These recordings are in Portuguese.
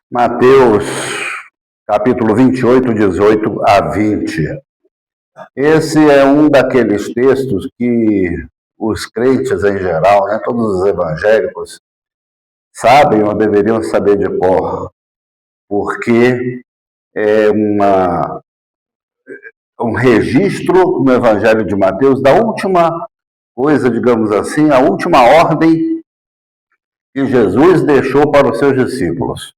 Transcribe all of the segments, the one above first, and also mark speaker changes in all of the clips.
Speaker 1: Mateus, capítulo 28, 18 a 20. Esse é um daqueles textos que os crentes em geral, todos os evangélicos, sabem ou deveriam saber de cor, porque é um registro no Evangelho de Mateus da última coisa, digamos assim, a última ordem que Jesus deixou para os seus discípulos.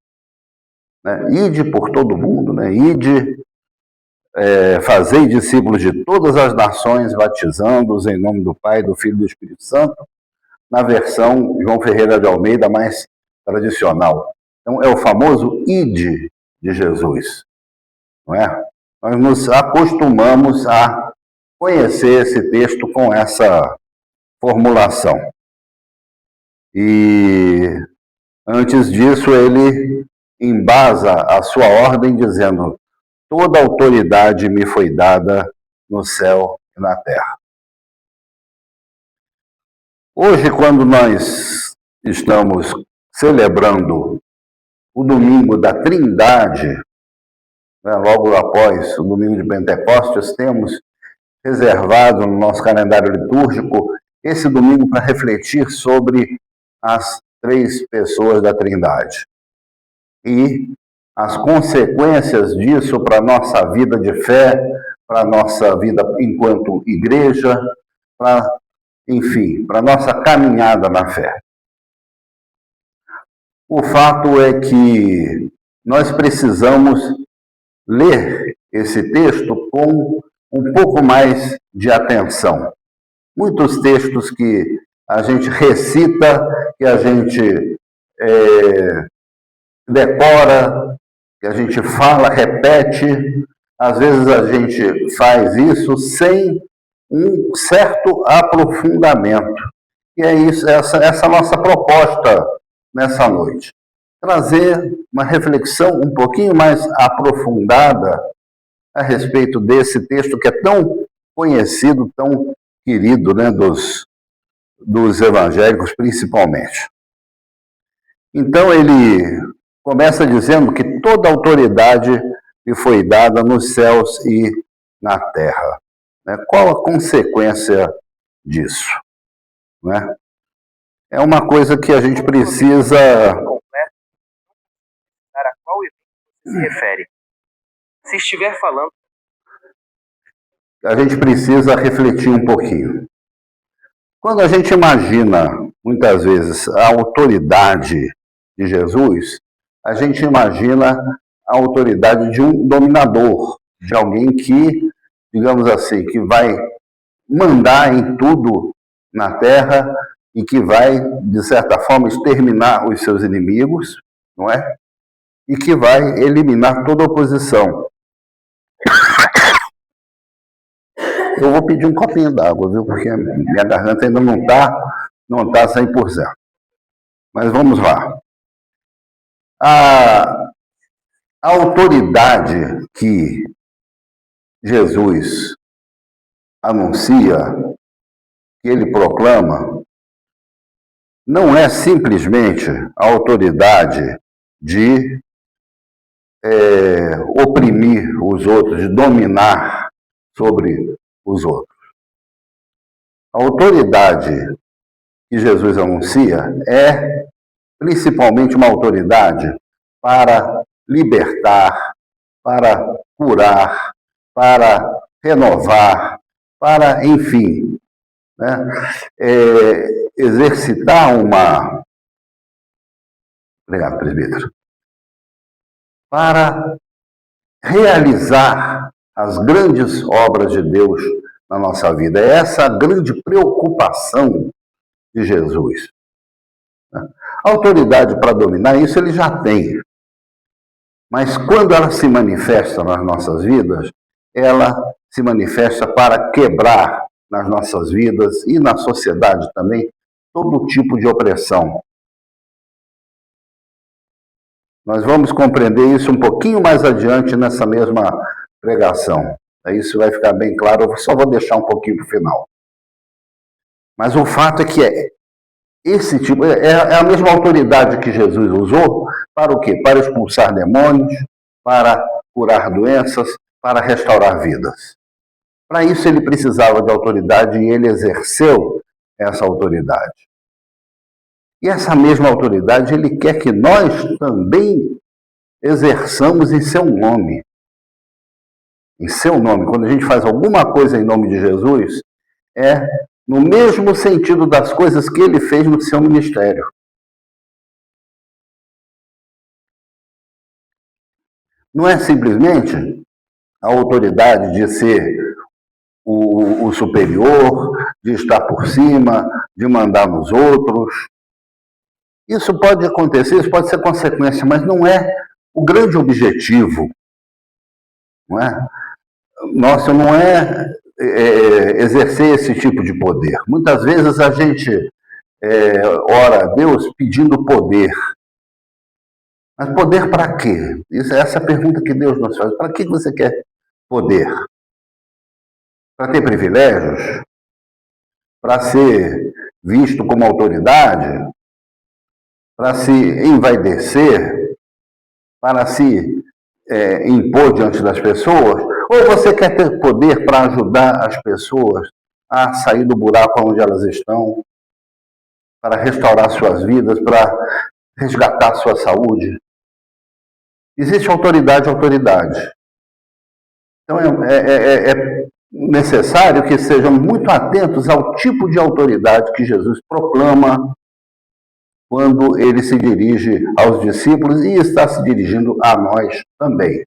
Speaker 1: Ide por todo mundo, ide, fazei discípulos de todas as nações, batizando-os em nome do Pai, do Filho e do Espírito Santo, na versão João Ferreira de Almeida, mais tradicional. Então, é o famoso ide de Jesus, não é? Nós nos acostumamos a conhecer esse texto com essa formulação. E antes disso, ele embasa a sua ordem dizendo: toda autoridade me foi dada no céu e na terra. Hoje, quando nós estamos celebrando o domingo da Trindade, logo após o domingo de Pentecostes, temos reservado no nosso calendário litúrgico esse domingo para refletir sobre as três pessoas da Trindade e as consequências disso para a nossa vida de fé, para a nossa vida enquanto igreja, para a nossa caminhada na fé. O fato é que nós precisamos ler esse texto com um pouco mais de atenção. Muitos textos que a gente recita, que a gente decora, que a gente fala, repete, às vezes a gente faz isso sem um certo aprofundamento. E é isso, essa nossa proposta nessa noite. Trazer uma reflexão um pouquinho mais aprofundada a respeito desse texto que é tão conhecido, tão querido, dos evangélicos principalmente. Então ele começa dizendo que toda autoridade lhe foi dada nos céus e na terra. Qual a consequência disso? É uma coisa que a gente precisa...
Speaker 2: A qual evento se refere? Se estiver falando...
Speaker 1: A gente precisa refletir um pouquinho. Quando a gente imagina, muitas vezes, a autoridade de Jesus, a gente imagina a autoridade de um dominador, de alguém que, digamos assim, que vai mandar em tudo na terra e que vai, de certa forma, exterminar os seus inimigos, não é? E que vai eliminar toda oposição. Eu vou pedir um copinho d'água, viu? Porque minha garganta ainda não tá 100%. Mas vamos lá. A autoridade que Jesus anuncia, que ele proclama, não é simplesmente a autoridade de oprimir os outros, de dominar sobre os outros. A autoridade que Jesus anuncia é principalmente uma autoridade para libertar, para curar, para renovar, para, enfim, exercitar uma... Obrigado, presbítero. Para realizar as grandes obras de Deus na nossa vida. É essa a grande preocupação de Jesus. A autoridade para dominar isso ele já tem. Mas quando ela se manifesta nas nossas vidas, ela se manifesta para quebrar nas nossas vidas e na sociedade também todo tipo de opressão. Nós vamos compreender isso um pouquinho mais adiante nessa mesma pregação. Isso vai ficar bem claro, eu só vou deixar um pouquinho para o final. Mas o fato é que esse tipo, é a mesma autoridade que Jesus usou Para o quê? Para expulsar demônios, para curar doenças, para restaurar vidas. Para isso ele precisava de autoridade e ele exerceu essa autoridade. E essa mesma autoridade ele quer que nós também exerçamos em seu nome. Em seu nome. Quando a gente faz alguma coisa em nome de Jesus, é no mesmo sentido das coisas que ele fez no seu ministério. Não é simplesmente a autoridade de ser o superior, de estar por cima, de mandar nos outros. Isso pode acontecer, isso pode ser consequência, mas não é o grande objetivo. Não é? Nosso não é exercer esse tipo de poder. Muitas vezes a gente ora a Deus pedindo poder. Mas poder para quê? Essa é a pergunta que Deus nos faz. Para que você quer poder? Para ter privilégios? Para ser visto como autoridade? Para se envaidecer? Para se impor diante das pessoas? Ou você quer ter poder para ajudar as pessoas a sair do buraco onde elas estão? Para restaurar suas vidas? Para resgatar sua saúde? Existe autoridade e autoridade. Então é necessário que sejam muito atentos ao tipo de autoridade que Jesus proclama quando ele se dirige aos discípulos e está se dirigindo a nós também.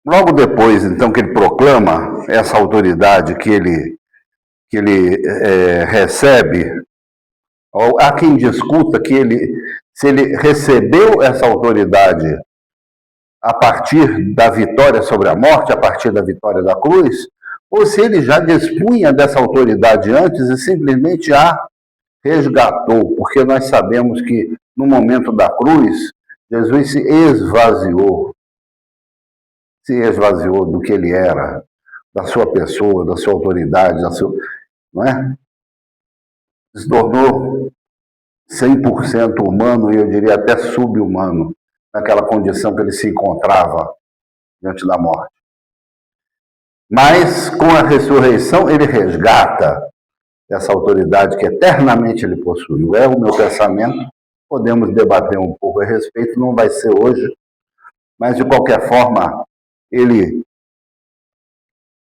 Speaker 1: Logo depois, então, que ele proclama essa autoridade que ele recebe, há quem discuta que se ele recebeu essa autoridade a partir da vitória sobre a morte, a partir da vitória da cruz, ou se ele já dispunha dessa autoridade antes e simplesmente a resgatou, porque nós sabemos que no momento da cruz, Jesus se esvaziou do que ele era, da sua pessoa, da sua autoridade, não é? Se tornou 100% humano e eu diria até sub-humano, naquela condição que ele se encontrava diante da morte. Mas com a ressurreição ele resgata essa autoridade que eternamente ele possuiu. É o meu pensamento, podemos debater um pouco a respeito, não vai ser hoje, mas de qualquer forma ele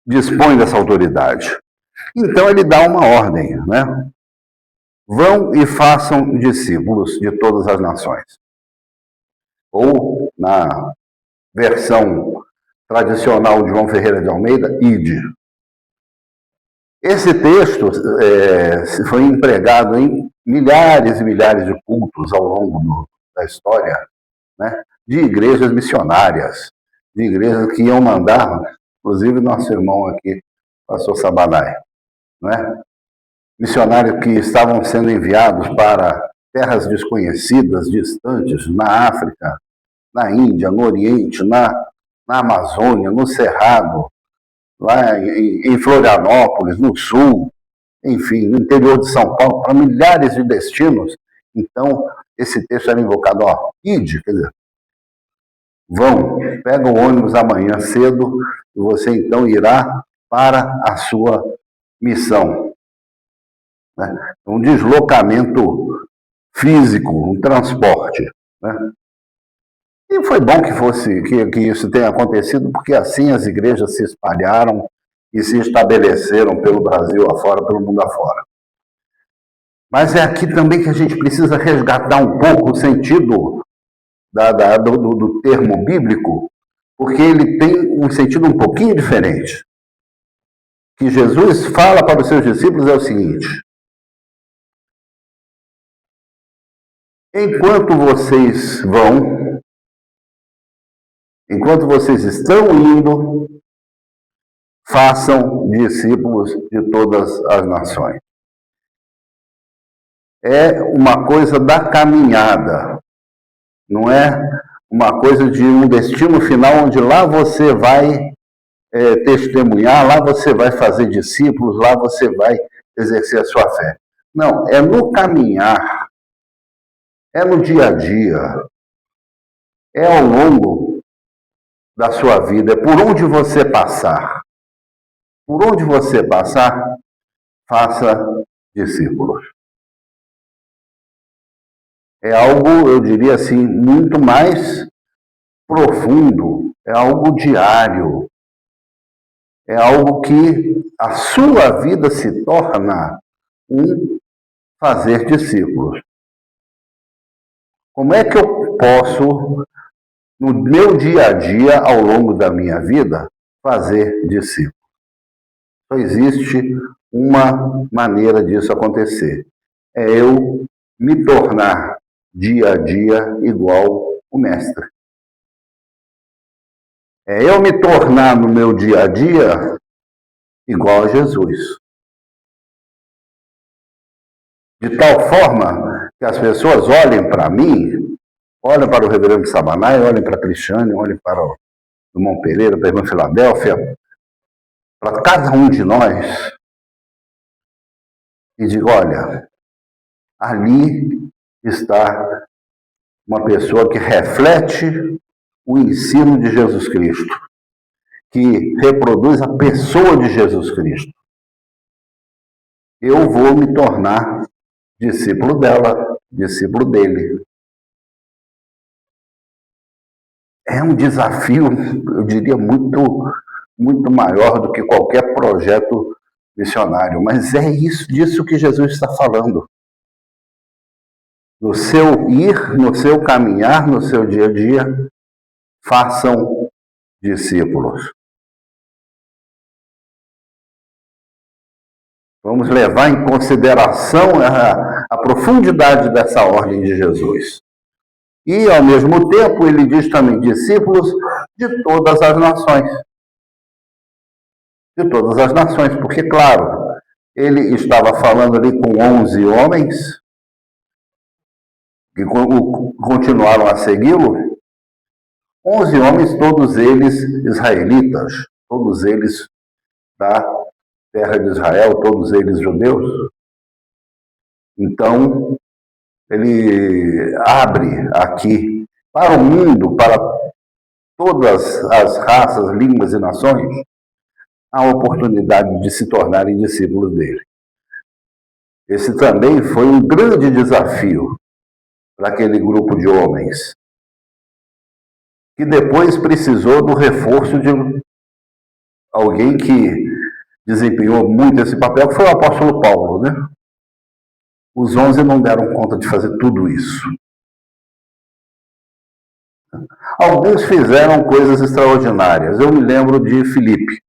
Speaker 1: dispõe dessa autoridade. Então ele dá uma ordem, né? Vão e façam discípulos de todas as nações. Ou, na versão tradicional de João Ferreira de Almeida, ide. Esse texto foi empregado em milhares e milhares de cultos ao longo da história, né? De igrejas missionárias, de igrejas que iam mandar, inclusive nosso irmão aqui, pastor Sabanai, né? Missionários que estavam sendo enviados para terras desconhecidas, distantes, na África, na Índia, no Oriente, na Amazônia, no Cerrado, lá em Florianópolis, no Sul, enfim, no interior de São Paulo, para milhares de destinos. Então, esse texto era invocado, ide, quer dizer, vão, pega o ônibus amanhã cedo e você então irá para a sua missão. Né? Um deslocamento físico, um transporte. Né? E foi bom que isso tenha acontecido, porque assim as igrejas se espalharam e se estabeleceram pelo Brasil afora, pelo mundo afora. Mas é aqui também que a gente precisa resgatar um pouco o sentido do termo bíblico, porque ele tem um sentido um pouquinho diferente. Que Jesus fala para os seus discípulos é o seguinte: enquanto vocês estão indo, façam discípulos de todas as nações. É uma coisa da caminhada, não é uma coisa de um destino final onde lá você vai testemunhar, lá você vai fazer discípulos, lá você vai exercer a sua fé. Não, é no caminhar, é no dia a dia, é ao longo da sua vida, é por onde você passar. Por onde você passar, faça discípulos. É algo, eu diria assim, muito mais profundo, é algo diário, é algo que a sua vida se torna um fazer discípulos. Como é que eu posso, no meu dia a dia, ao longo da minha vida, fazer discípulos? Só existe uma maneira disso acontecer. É eu me tornar dia a dia igual o mestre. É eu me tornar no meu dia a dia igual a Jesus. De tal forma que as pessoas olhem para mim, olhem para o reverendo Sabanai, olhem para a Cristiane, olhem para o irmão Pereira, para a irmã Filadélfia, para cada um de nós, e diga, olha, ali está uma pessoa que reflete o ensino de Jesus Cristo, que reproduz a pessoa de Jesus Cristo. Eu vou me tornar discípulo dela, discípulo dele. É um desafio, eu diria, muito maior do que qualquer projeto missionário, mas é disso que Jesus está falando. No seu ir, no seu caminhar, no seu dia a dia, façam discípulos. Vamos levar em consideração a profundidade dessa ordem de Jesus. E, ao mesmo tempo, ele diz também discípulos de todas as nações. De todas as nações, porque, claro, ele estava falando ali com 11 homens que continuaram a segui-lo. 11 homens, todos eles israelitas, todos eles da terra de Israel, todos eles judeus. Então, ele abre aqui para o mundo, para todas as raças, línguas e nações, a oportunidade de se tornarem discípulos dele. Esse também foi um grande desafio para aquele grupo de homens, que depois precisou do reforço de alguém que desempenhou muito esse papel, que foi o apóstolo Paulo, né? Os 11 não deram conta de fazer tudo isso. Alguns fizeram coisas extraordinárias. Eu me lembro de Filipe,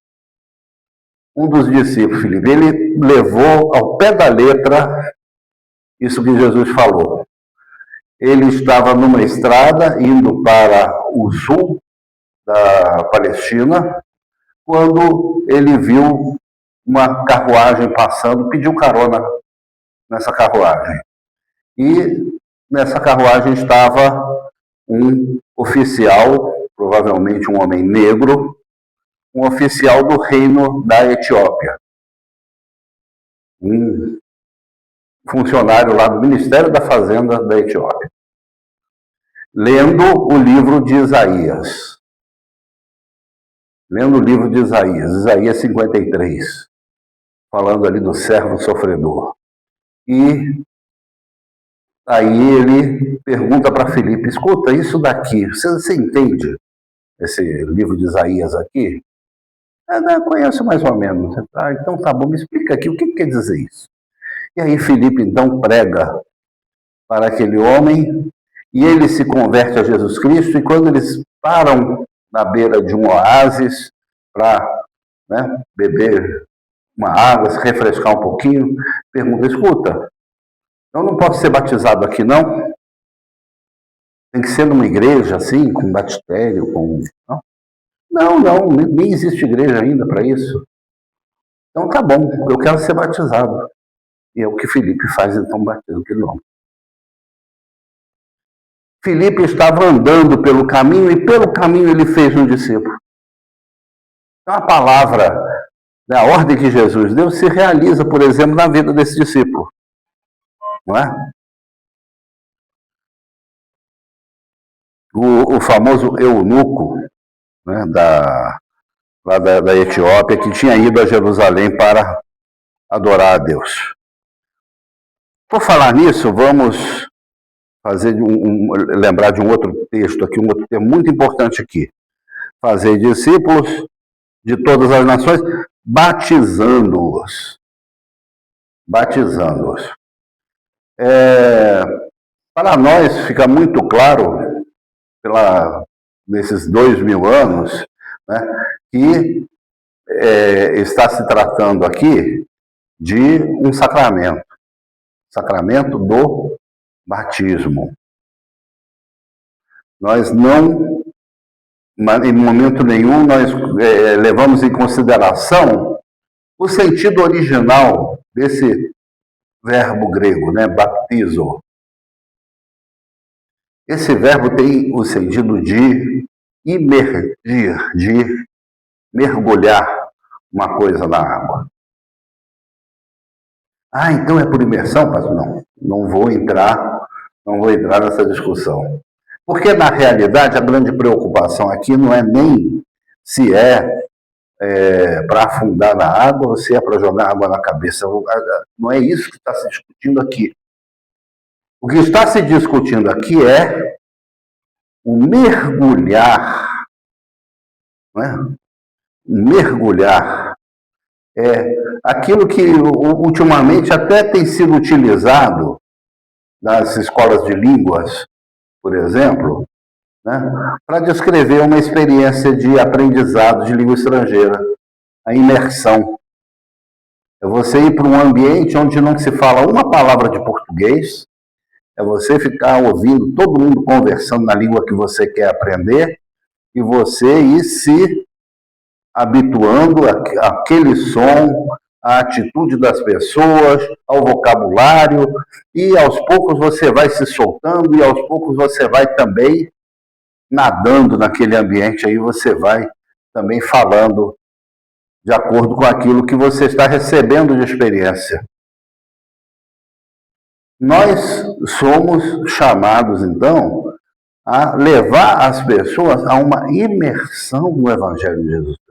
Speaker 1: um dos discípulos, Filipe. Ele levou ao pé da letra isso que Jesus falou. Ele estava numa estrada indo para o sul da Palestina, quando ele viu uma carruagem passando, pediu carona nessa carruagem. E nessa carruagem estava um oficial, provavelmente um homem negro, um oficial do reino da Etiópia. Um funcionário lá do Ministério da Fazenda da Etiópia. Lendo o livro de Isaías. Lendo o livro de Isaías, Isaías 53. Falando ali do servo sofredor. E aí ele pergunta para Filipe, escuta, isso daqui, você entende esse livro de Isaías aqui? Eu conheço mais ou menos. Ah, então tá bom, me explica aqui, o que quer dizer isso? E aí Filipe então prega para aquele homem, e ele se converte a Jesus Cristo, e quando eles param na beira de um oásis para beber uma água, se refrescar um pouquinho, pergunta, escuta, eu não posso ser batizado aqui, não? Tem que ser numa igreja, assim, com batistério, com... Não, nem existe igreja ainda para isso. Então tá bom, eu quero ser batizado. E é o que Filipe faz, então, batendo aquele homem. Filipe estava andando pelo caminho, e pelo caminho ele fez um discípulo. Então, a palavra, a ordem que Jesus deu, se realiza, por exemplo, na vida desse discípulo. Não é? O famoso eunuco, né, lá da Etiópia, que tinha ido a Jerusalém para adorar a Deus. Por falar nisso, vamos lembrar de um outro texto aqui, um outro termo muito importante aqui. Fazer discípulos de todas as nações, batizando-os. Batizando-os. Para nós fica muito claro, nesses 2000 anos, né, que está se tratando aqui de um sacramento do batismo. Nós não, em momento nenhum, nós levamos em consideração o sentido original desse verbo grego, né, baptizo. Esse verbo tem o sentido de imergir, de mergulhar uma coisa na água. Ah, então é por imersão, pastor? Não vou entrar nessa discussão. Porque, na realidade, a grande preocupação aqui não é nem se para afundar na água ou se é para jogar água na cabeça. Não é isso que está se discutindo aqui. O que está se discutindo aqui é o mergulhar. Não é? Mergulhar é aquilo que ultimamente até tem sido utilizado nas escolas de línguas, por exemplo, né, para descrever uma experiência de aprendizado de língua estrangeira, a imersão. É você ir para um ambiente onde não se fala uma palavra de português, é você ficar ouvindo todo mundo conversando na língua que você quer aprender e você ir se habituando àquele som, à atitude das pessoas, ao vocabulário, e aos poucos você vai se soltando, e aos poucos você vai também nadando naquele ambiente, aí você vai também falando de acordo com aquilo que você está recebendo de experiência. Nós somos chamados, então, a levar as pessoas a uma imersão no Evangelho de Jesus Cristo.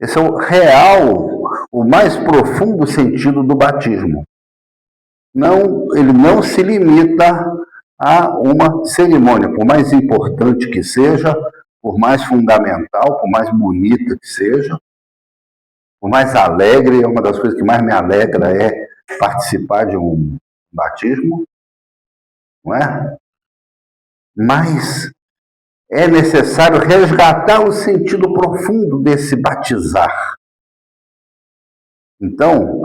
Speaker 1: Esse é o real, o mais profundo sentido do batismo. Ele não se limita a uma cerimônia, por mais importante que seja, por mais fundamental, por mais bonita que seja, por mais alegre, uma das coisas que mais me alegra é participar de um batismo, não é? Mas é necessário resgatar o sentido profundo desse batizar. Então,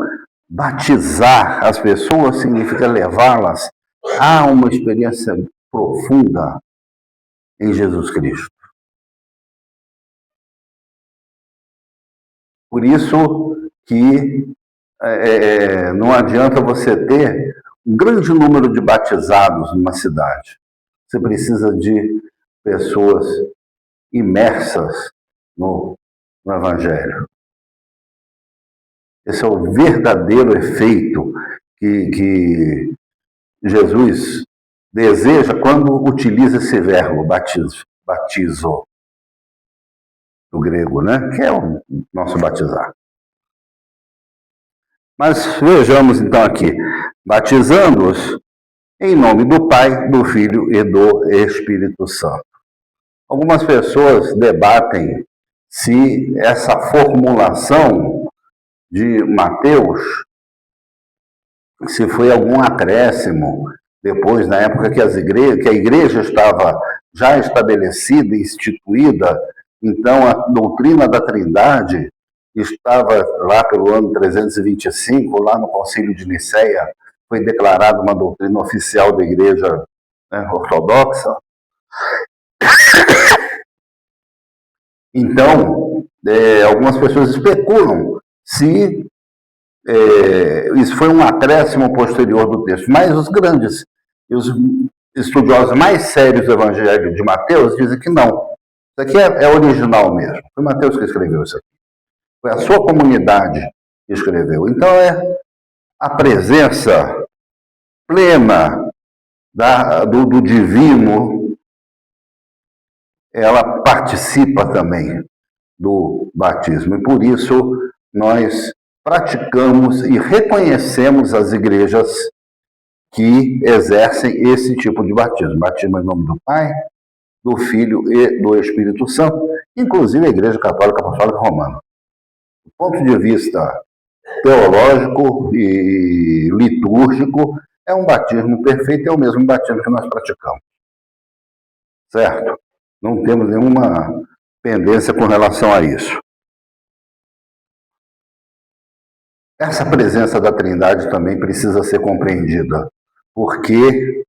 Speaker 1: batizar as pessoas significa levá-las a uma experiência profunda em Jesus Cristo. Por isso que não adianta você ter um grande número de batizados numa cidade. Você precisa de pessoas imersas no Evangelho. Esse é o verdadeiro efeito que Jesus deseja quando utiliza esse verbo, batizo, do grego, né? Que é o nosso batizar. Mas vejamos então aqui, batizando-os em nome do Pai, do Filho e do Espírito Santo. Algumas pessoas debatem se essa formulação de Mateus, se foi algum acréscimo depois, na época que a igreja estava já estabelecida e instituída, então a doutrina da Trindade estava lá pelo ano 325, lá no Concílio de Nicéia, foi declarada uma doutrina oficial da igreja, né, ortodoxa. Então, algumas pessoas especulam se isso foi um acréscimo posterior do texto, mas os estudiosos mais sérios do Evangelho de Mateus dizem que não. Isso aqui é original mesmo. Foi Mateus que escreveu isso aqui. Foi a sua comunidade que escreveu. Então é a presença plena do divino, ela participa também do batismo. E por isso nós praticamos e reconhecemos as igrejas que exercem esse tipo de batismo. Batismo em nome do Pai, do Filho e do Espírito Santo, inclusive a Igreja Católica Apostólica Romana. Do ponto de vista teológico e litúrgico, é um batismo perfeito, é o mesmo batismo que nós praticamos. Certo? Não temos nenhuma pendência com relação a isso. Essa presença da Trindade também precisa ser compreendida, porque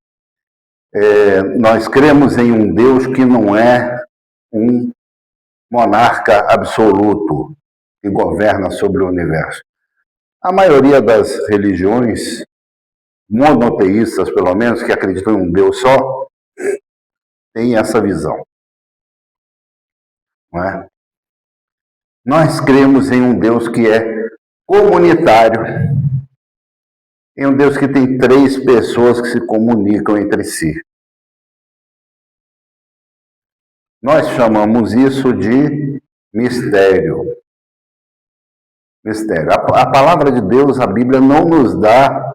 Speaker 1: nós cremos em um Deus que não é um monarca absoluto que governa sobre o universo. A maioria das religiões monoteístas, pelo menos, que acreditam em um Deus só, tem essa visão. Não é? Nós cremos em um Deus que é comunitário, em um Deus que tem 3 pessoas que se comunicam entre si. Nós chamamos isso de mistério. Mistério. A palavra de Deus, a Bíblia, não nos dá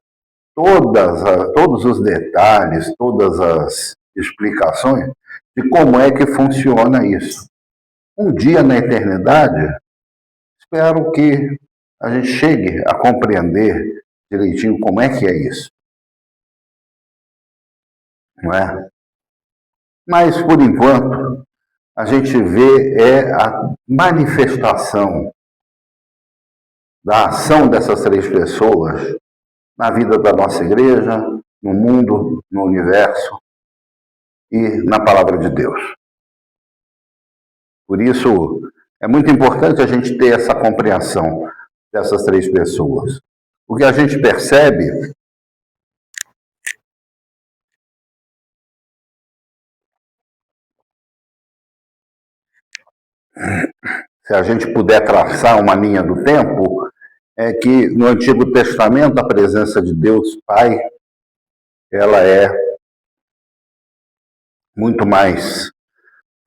Speaker 1: todos os detalhes, todas as explicações de como é que funciona isso. Um dia na eternidade, espero que a gente chegue a compreender direitinho como é que é isso. Não é? Mas, por enquanto, a gente vê a manifestação da ação dessas 3 pessoas na vida da nossa igreja, no mundo, no universo e na palavra de Deus. Por isso, é muito importante a gente ter essa compreensão dessas 3 pessoas. O que a gente percebe se a gente puder traçar uma linha do tempo, é que no Antigo Testamento a presença de Deus Pai, ela é muito mais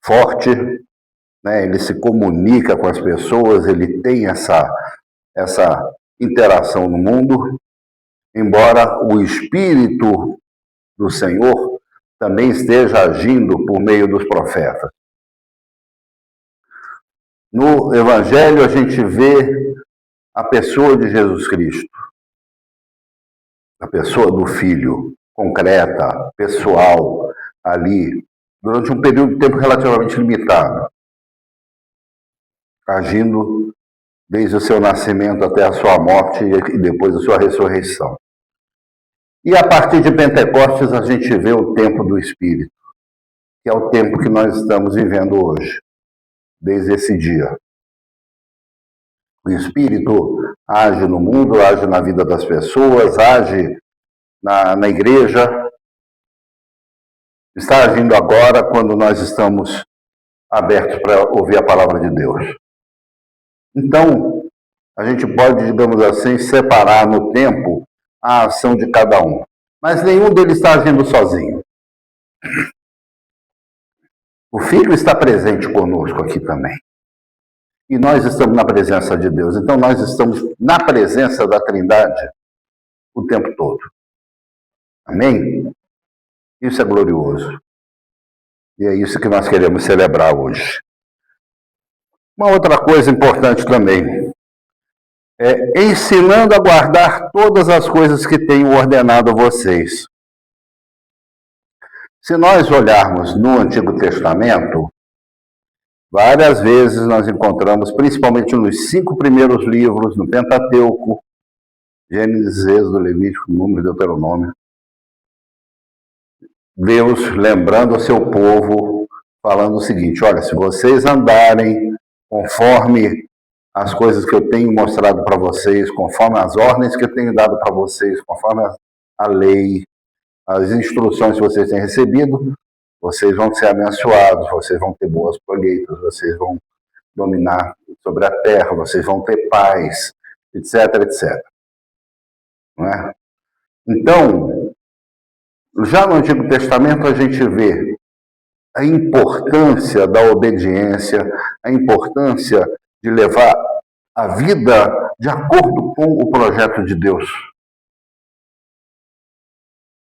Speaker 1: forte, né? Ele se comunica com as pessoas, ele tem essa interação no mundo, embora o Espírito do Senhor também esteja agindo por meio dos profetas. No Evangelho a gente vê a pessoa de Jesus Cristo, a pessoa do Filho, concreta, pessoal, ali, durante um período de tempo relativamente limitado, agindo desde o seu nascimento até a sua morte e depois a sua ressurreição. E a partir de Pentecostes a gente vê o tempo do Espírito, que é o tempo que nós estamos vivendo hoje, desde esse dia. O Espírito age no mundo, age na vida das pessoas, age na igreja. Está agindo agora quando nós estamos abertos para ouvir a palavra de Deus. Então, a gente pode, digamos assim, separar no tempo a ação de cada um. Mas nenhum deles está agindo sozinho. O Filho está presente conosco aqui também. E nós estamos na presença de Deus. Então, nós estamos na presença da Trindade o tempo todo. Amém? Isso é glorioso. E é isso que nós queremos celebrar hoje. Uma outra coisa importante também é ensinando a guardar todas as coisas que tenho ordenado a vocês. Se nós olharmos no Antigo Testamento, várias vezes nós encontramos, principalmente nos 5 primeiros livros, no Pentateuco, Gênesis, Êxodo, Levítico, Número e Deuteronômio, Deus lembrando ao seu povo, falando o seguinte: olha, se vocês andarem conforme as coisas que eu tenho mostrado para vocês, conforme as ordens que eu tenho dado para vocês, conforme a lei, as instruções que vocês têm recebido, vocês vão ser abençoados, vocês vão ter boas colheitas, vocês vão dominar sobre a terra, vocês vão ter paz, etc, etc. Não é? Então, já no Antigo Testamento a gente vê a importância da obediência, a importância de levar a vida de acordo com o projeto de Deus.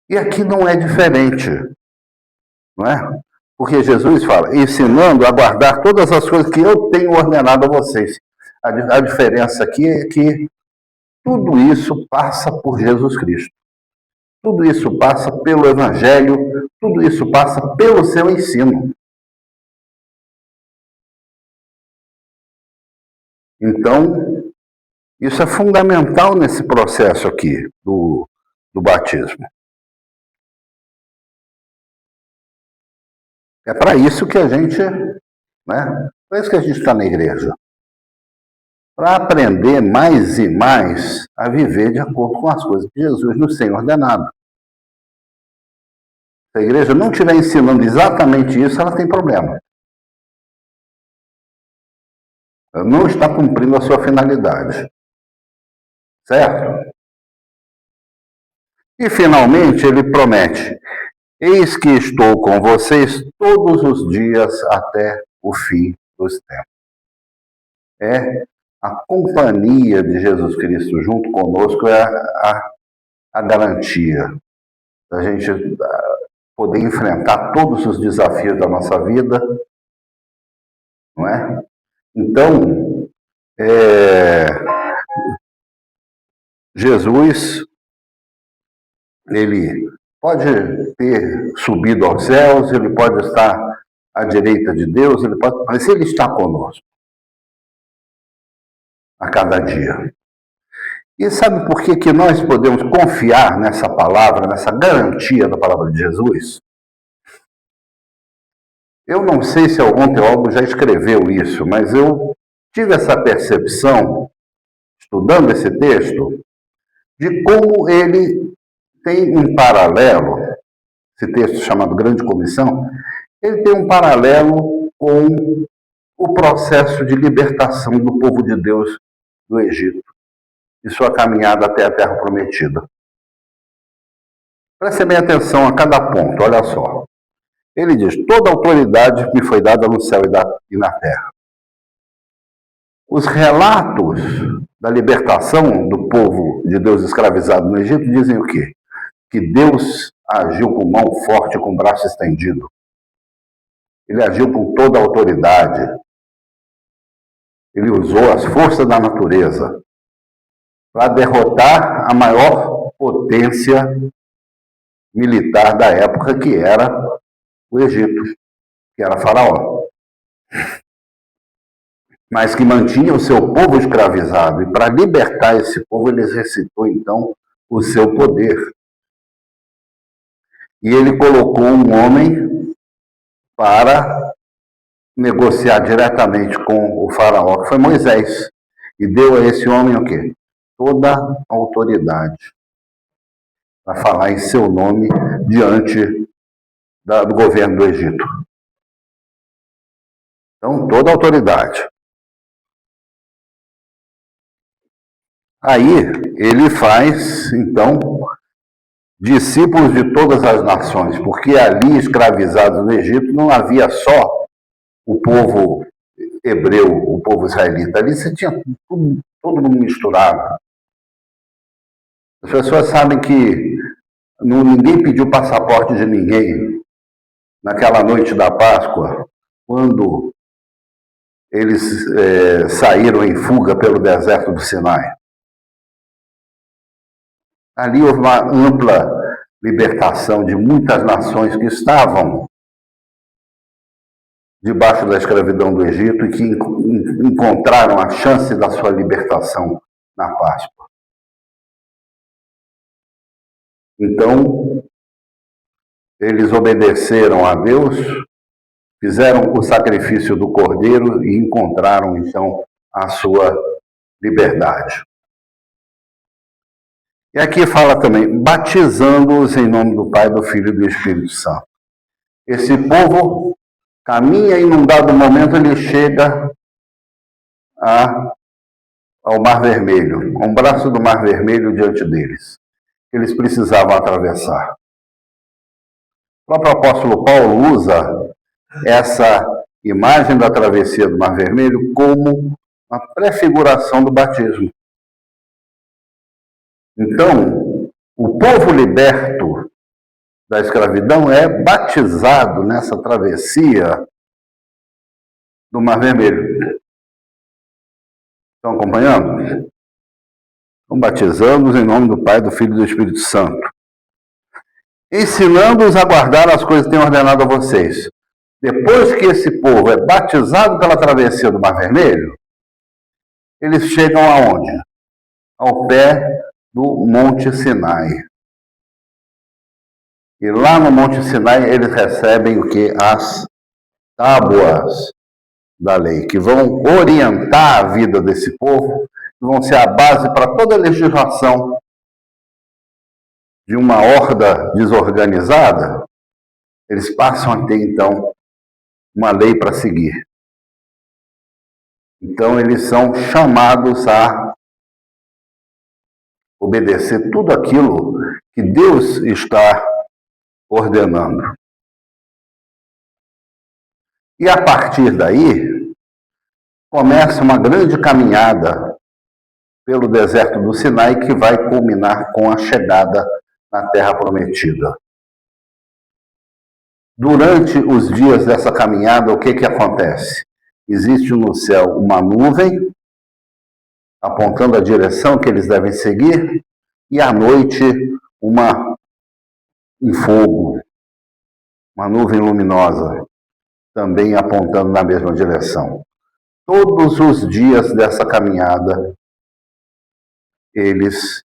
Speaker 1: E aqui não é diferente, não é? Porque Jesus fala, ensinando a guardar todas as coisas que eu tenho ordenado a vocês. A diferença aqui é que tudo isso passa por Jesus Cristo. Tudo isso passa pelo Evangelho, tudo isso passa pelo seu ensino. Então, isso é fundamental nesse processo aqui do batismo. É para isso que a gente, né? Para isso que a gente está na igreja. Para aprender mais e mais a viver de acordo com as coisas que Jesus nos tem ordenado. Se a igreja não estiver ensinando exatamente isso, ela tem problema. Ela não está cumprindo a sua finalidade. Certo? E finalmente ele promete: eis que estou com vocês todos os dias até o fim dos tempos. É a companhia de Jesus Cristo junto conosco é a garantia da gente poder enfrentar todos os desafios da nossa vida, não é? Então, Jesus, ele pode ter subido aos céus, ele pode estar à direita de Deus, mas ele está conosco a cada dia. E sabe por que nós podemos confiar nessa palavra, nessa garantia da palavra de Jesus? Eu não sei se algum teólogo já escreveu isso, mas eu tive essa percepção, estudando esse texto, de como ele tem um paralelo, esse texto chamado Grande Comissão, ele tem um paralelo com o processo de libertação do povo de Deus do Egito e sua caminhada até a Terra Prometida. Preste bem atenção a cada ponto, olha só. Ele diz, toda autoridade me foi dada no céu e na terra. Os relatos da libertação do povo de Deus escravizado no Egito dizem o quê? Que Deus agiu com mão forte, com braço estendido. Ele agiu com toda a autoridade. Ele usou as forças da natureza para derrotar a maior potência militar da época, que era o Egito, que era Faraó. Mas que mantinha o seu povo escravizado. E para libertar esse povo, ele exercitou, então, o seu poder. E ele colocou um homem para negociar diretamente com o faraó, que foi Moisés. E deu a esse homem o quê? Toda a autoridade para falar em seu nome diante do governo do Egito. Então, toda a autoridade. Aí, ele faz, então, discípulos de todas as nações, porque ali, escravizados no Egito, não havia só o povo hebreu, o povo israelita. Ali você tinha todo mundo misturado. As pessoas sabem que ninguém pediu passaporte de ninguém naquela noite da Páscoa, quando eles saíram em fuga pelo deserto do Sinai. Ali houve uma ampla libertação de muitas nações que estavam debaixo da escravidão do Egito e que encontraram a chance da sua libertação na Páscoa. Então, eles obedeceram a Deus, fizeram o sacrifício do cordeiro e encontraram, então, a sua liberdade. E aqui fala também, batizando-os em nome do Pai, do Filho e do Espírito Santo. esse povo caminha e num dado momento ele chega ao Mar Vermelho, a um braço do Mar Vermelho diante deles. Eles precisavam atravessar. O próprio apóstolo Paulo usa essa imagem da travessia do Mar Vermelho como uma prefiguração do batismo. Então, o povo liberto da escravidão é batizado nessa travessia do Mar Vermelho. Estão acompanhando? Então, batizamos em nome do Pai, do Filho e do Espírito Santo, ensinando-os a guardar as coisas que tenho ordenado a vocês. Depois que esse povo é batizado pela travessia do Mar Vermelho, eles chegam aonde? Ao pé do Monte Sinai. E lá no Monte Sinai eles recebem o que? As tábuas da lei, que vão orientar a vida desse povo, que vão ser a base para toda a legislação de uma horda desorganizada. Eles passam a ter, então, uma lei para seguir. Então, eles são chamados a obedecer tudo aquilo que Deus está ordenando. E a partir daí, começa uma grande caminhada pelo deserto do Sinai que vai culminar com a chegada na Terra Prometida. Durante os dias dessa caminhada, o que acontece? Existe no céu uma nuvem apontando a direção que eles devem seguir, e à noite um fogo, uma nuvem luminosa, também apontando na mesma direção. Todos os dias dessa caminhada, eles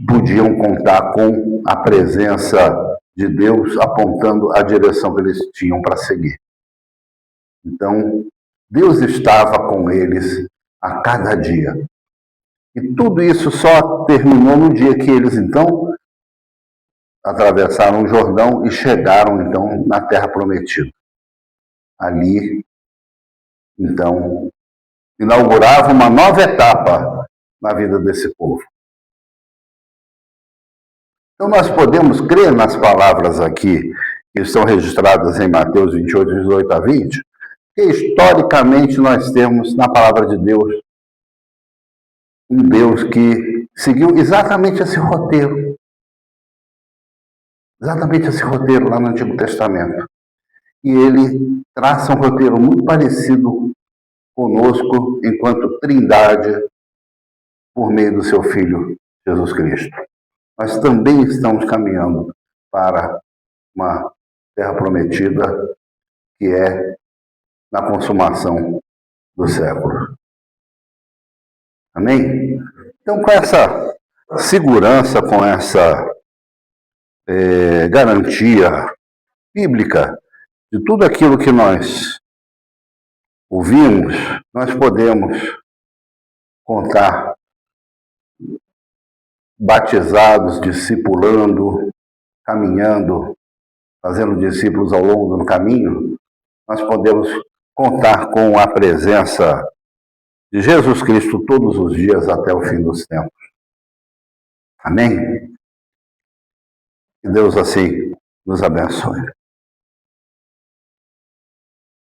Speaker 1: podiam contar com a presença de Deus apontando a direção que eles tinham para seguir. Então, Deus estava com eles a cada dia. E tudo isso só terminou no dia que eles, então, atravessaram o Jordão e chegaram, então, na Terra Prometida. Ali, então, inaugurava uma nova etapa na vida desse povo. Então, nós podemos crer nas palavras aqui, que estão registradas em Mateus 28, 18 a 20, que historicamente nós temos na palavra de Deus um Deus que seguiu exatamente esse roteiro. Exatamente esse roteiro lá no Antigo Testamento. E ele traça um roteiro muito parecido conosco, enquanto Trindade, por meio do seu Filho, Jesus Cristo. Nós também estamos caminhando para uma terra prometida, que é na consumação do século. Amém? Então, com essa segurança, com essa garantia bíblica de tudo aquilo que nós ouvimos, nós podemos contar batizados, discipulando, caminhando, fazendo discípulos ao longo do caminho. Nós podemos contar com a presença de Jesus Cristo todos os dias até o fim dos tempos. Amém? Que Deus assim nos abençoe.